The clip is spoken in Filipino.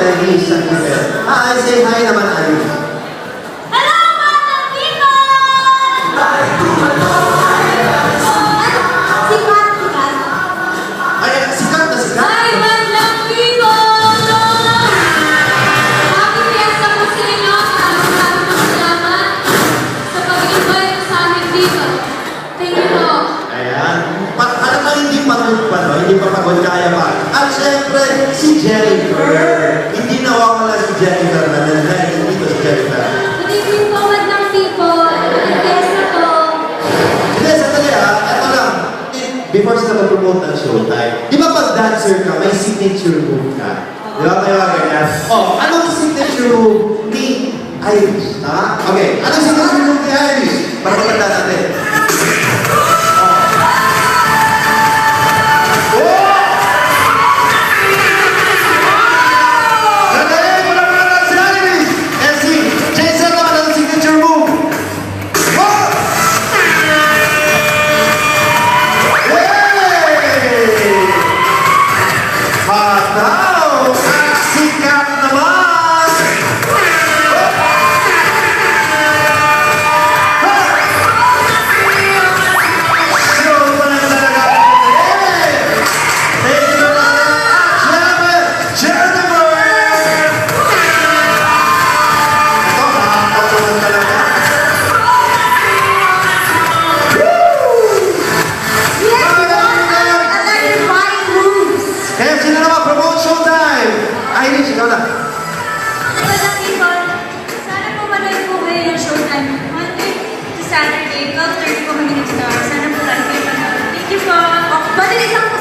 Irish sa event. Say hi naman, Irish. Hello, mga people! Ay, sikat na sikat. Hi, mga people! Happy fiesta po sa inyo. Maraming salamat sa pag-invite sa amin dito. Thank you po. Ayan. Parang hindi pagod pa, no? Hindi pa pagod, kaya pa. At syempre, si Jennifer. Hindi nawawala si Jennifer na nandiyan dito si Jennifer. Good evening po, mga people. Fiesta po. Hindi, sandali ito lang. Before sila mag-promote ng showtime, di ba pag dancer ka, may signature move ka? Di ba kayo ganyan? Oh, anong signature move ni Irish? Ha? Okay, anong signature move ni Irish? Para matanda natin. Saturday, 12:30 po kami nag-start. Sana po tayo kayo. Thank you po. Bali isang